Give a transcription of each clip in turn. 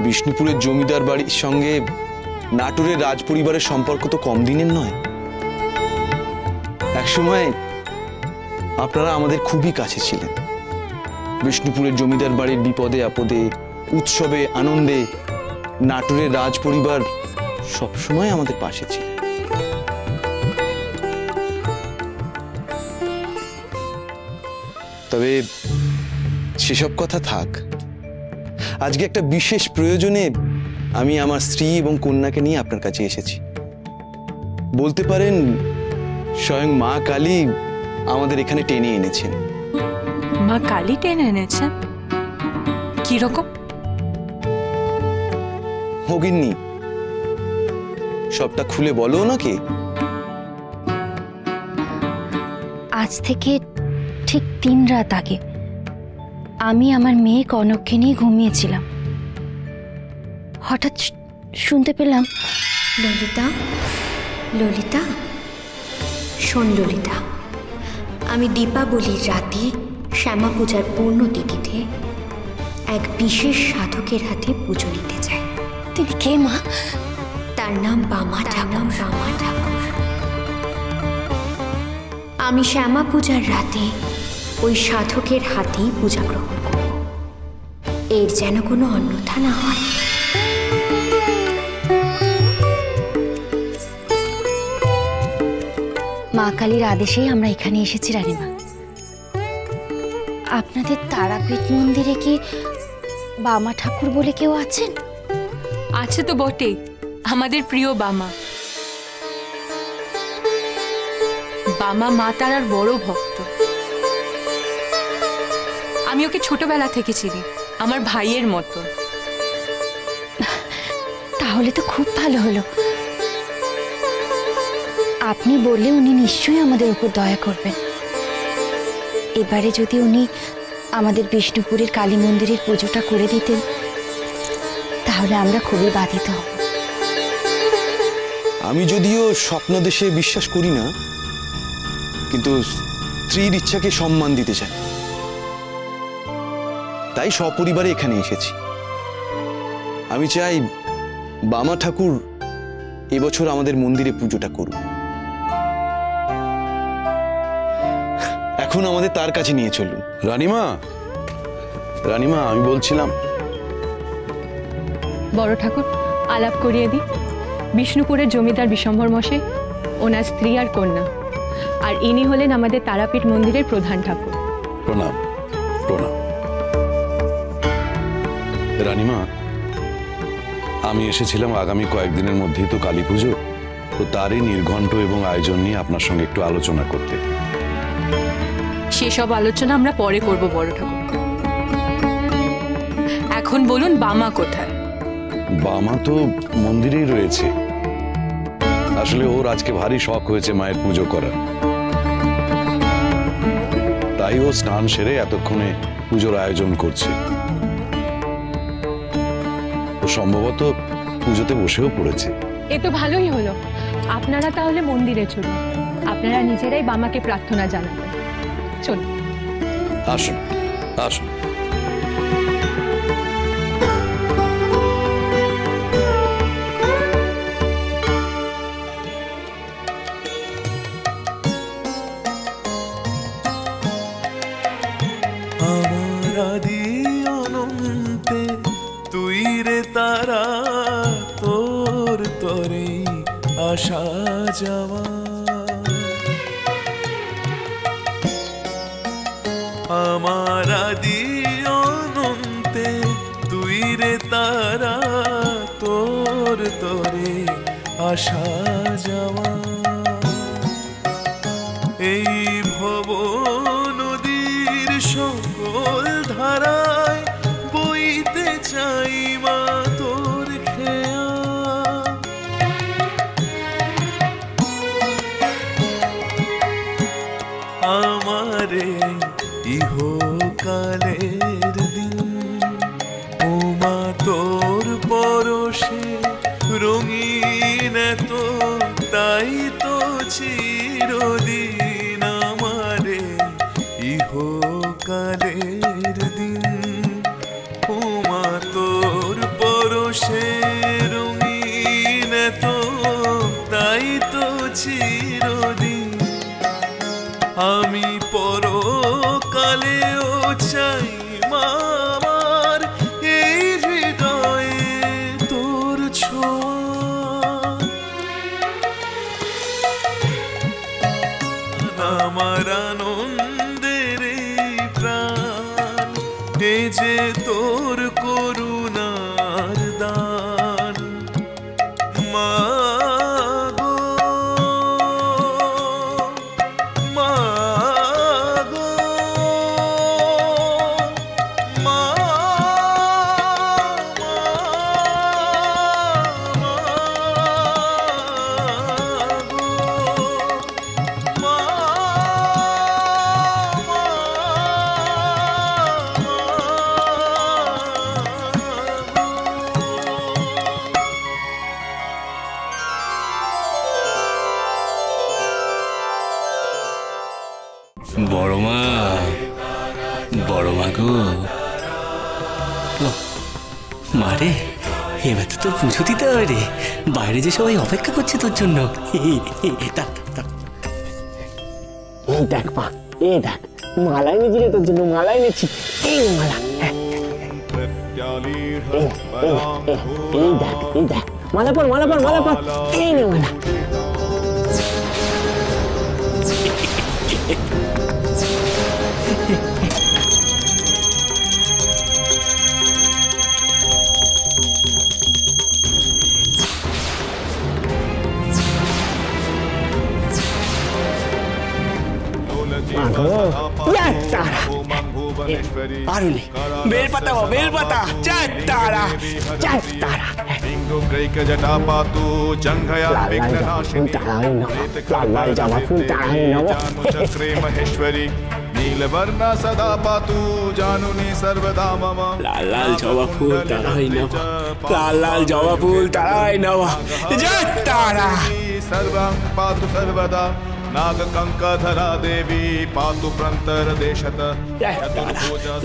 বিষ্ণুপুরের জমিদার বাড়ির সঙ্গে নাটোরের রাজ পরিবারের সম্পর্ক তো কম দিনের নয়। একসময় আপনারা আমাদের খুবই কাছে ছিলেন। বিষ্ণুপুরের জমিদার বাড়ির বিপদে আপদে, উৎসবে আনন্দে নাটোরের রাজ পরিবার সবসময় আমাদের পাশে ছিল। তবে সেসব কথা থাক, আজকে একটা বিশেষ প্রয়োজনে আমি আমার স্ত্রী এবং কন্যাকে নিয়ে আপনার কাছে এসেছি। বলতে পারেন স্বয়ং মা কালী আমাদের এখানে টেনে এনেছেন। মা কালী টেনে এনেছেন? কিরকম? হোগিন্নি, সবটা খুলে বলো নাকি? আজ থেকে ঠিক 3 রাত আগে আমি আমার মেয়ে কনককে নিয়ে ঘুমিয়েছিলাম। হঠাৎ শুনতে পেলাম, ললিতা, ললিতা, শোন ললিতা, আমি দীপাবলির রাতে শ্যামা পূজার পূর্ণ তিথিতে এক বিশেষ সাধকের হাতে পুজো নিতে চাই। তিনি কে মা? তার নাম বামা ঠাকুর। আমি শ্যামা পূজার রাতে ওই সাধকের হাতেই পূজা গ্রহণ করব, এর যেন কোনো অন্যথা না হয়। মা কালীর আদেশেই আমরা এখানে এসেছি রানীমা। আপনাদের তারাপীঠ মন্দিরে কি বামা ঠাকুর বলে কেউ আছেন? আছে তো বটেই, আমাদের প্রিয় বামা। বামা মা তারার বড় ভক্ত। আমি ওকে ছোটবেলা থেকে চিনি, আমার ভাইয়ের মতো। তাহলে তো খুব ভালো হলো। আপনি বললে উনি নিশ্চয়ই আমাদের উপর দয়া করবেন। এবারে যদি উনি আমাদের বিষ্ণুপুরের কালী মন্দিরের পুজোটা করে দিতেন তাহলে আমরা খুবই বাধিত হব। আমি যদিও স্বপ্ন দেশে বিশ্বাস করি না, কিন্তু স্ত্রীর ইচ্ছাকে সম্মান দিতে চাই, তাই সপরিবারে এখানে এসেছি। আমি চাই বামা ঠাকুর এবছর আমাদের মন্দিরে পুজোটা করুন। এখন আমাদের তার কাছে নিয়ে চলুন। রানীমা, রানীমা, আমি বলছিলাম বড় ঠাকুর আলাপ করিয়ে দিই। বিষ্ণুপুরের জমিদার বিশ্বম্ভর মশাই, ওনার স্ত্রী আর কন্যা, আর ইনি হলেন আমাদের তারাপীঠ মন্দিরের প্রধান ঠাকুর। প্রণাম, প্রণাম। রানীমা, আমি এসেছিলাম আগামী কয়েকদিনের মধ্যেই তো কালী পুজো, তো তারই নির্ঘণ্ট এবং আয়োজন নিয়ে আপনার সঙ্গে একটু আলোচনা করতে। সেসব আলোচনা আমরা পরে করব বড় ঠাকুর। এখন বলুন বামা কোথায়? বামা তো মন্দিরেই রয়েছে। আসলে ওর আজকে ভারী শখ হয়েছে মায়ের পুজো করার, তাই ও স্নান সেরে এতক্ষণে পুজোর আয়োজন করছে। ও সম্ভবত পুজোতে বসেও পড়েছে। এ তো ভালোই হলো। আপনারা তাহলে মন্দিরে চলুন, আপনারা নিজেরাই বামাকে প্রার্থনা জানাবেন। চলুন, আসুন, আসুন। আমার আদি অনন্তে তুই রে তারা, তোর তরে আসা যাওয়া। আমার আদি অনন্তে তুই রে তারা, তোর তরে আসা যাওয়া। এই ভব নদীর সকল ধারায় বইতে চাই মা তোর খেয়া। আমারে ইহকালের দিন উমা তোর পরশে রঙিন তো, তাই তো চিরদিন আমারে ইহকালের দিন উমা তোর পর পরশে রঙিন এত তাই তো চিরদিন আমি পরকালেও চাই মা আমার এই হৃদয়ে তোর ছোঁয়া আমার আনন্দের এই প্রাণ এ যে তোর করুণার দান মা গো মা গো মা বড় মা গো মারে, এবার তো তোর পুজো দিতে হবে রে। বাইরে যে সবাই অপেক্ষা করছে তোর জন্য। এই দেখ মা, এই দেখ মালা এনেছি রে তোর জন্য, মালা এনেছি। এই মালা, এই দেখ মালা পর, মালা পর, মালা পর। এই নে মালা। बेलपता वो बेलपता जय तारा ग्रैक जटा पातु जंघया विघ्ननाशिनी चक्रे महेश्वरी नीलवर्णा सदा पातु जानुनी सर्वदा मम लाल लाल जवा फूल ताराय नमः लाल लाल जवा फूल ताराय नमः जय तारा सर्वं पातु सर्वदा नागकंकधरा देवी पातु प्रंतर देशत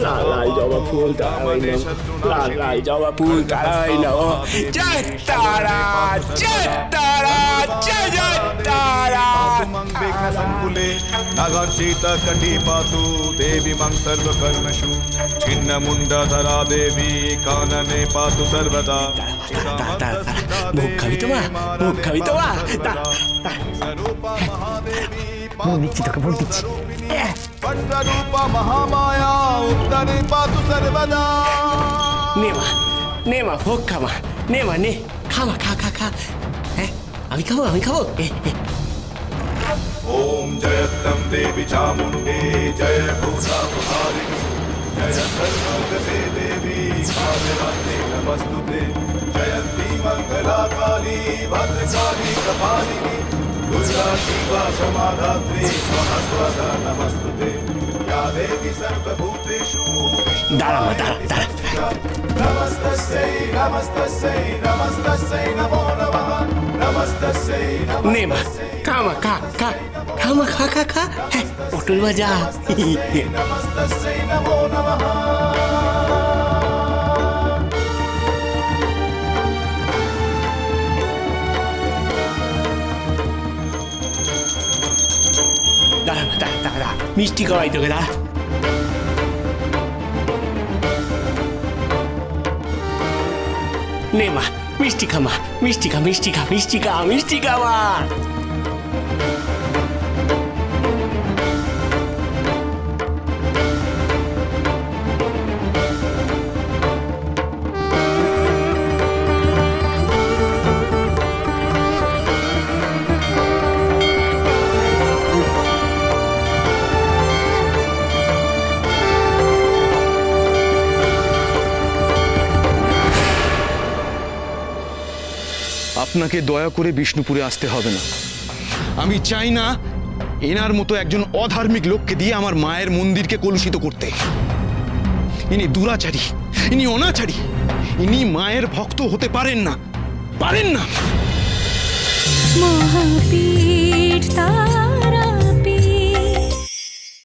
लाल लाल जवा फूल ताराय नमः लाल लाल जवा फूल ताराय नमः जय तारा जय तारा जय जय तारा विघ्न संकुले नागार्चित कटी पातु देवी मं सर्वकर्मषु छिन्न मुंडधरा देवी कानने पातु सर्वदा भोग खाबी तो स्वरूपा महादेवी स्वरूपा महामाया उत्तरे पातु सर्वदा नेमा भोग खामा नेमा ने खामा खा खा खा আমি খাবো ओम जयत्तम देवी चामुंडे जय भूतापहारिणी जय सर्वगते देवी कालरात्रे नमस्तुते जयंती मंगला काली भद्रकाली कपालिनी दुर्गा शिवा क्षमा धात्री स्वहस्वदा नमस्तुते या देवी सर्वभूतेषु दारा नमस्तस्यै नमस्तस्यै नमस्तस्यै नमो नमः नमस्तस्यै नेमा खामा खा पटल भाजा नमस्तस्यै नमो नमः दादा मिष्टी खावाई তোকে দাঁড়া নে মা মিষ্টি খা মা আপনাকে দয়া করে বিষ্ণুপুরে আসতে হবে না। আমি চাই না এনার মতো একজন অধার্মিক লোককে দিয়ে আমার মায়ের মন্দিরকে কলুষিত করতে। ইনি দুরাচারী, ইনি অনাচারী, ইনি মায়ের ভক্ত হতে পারেন না। মহাপীঠ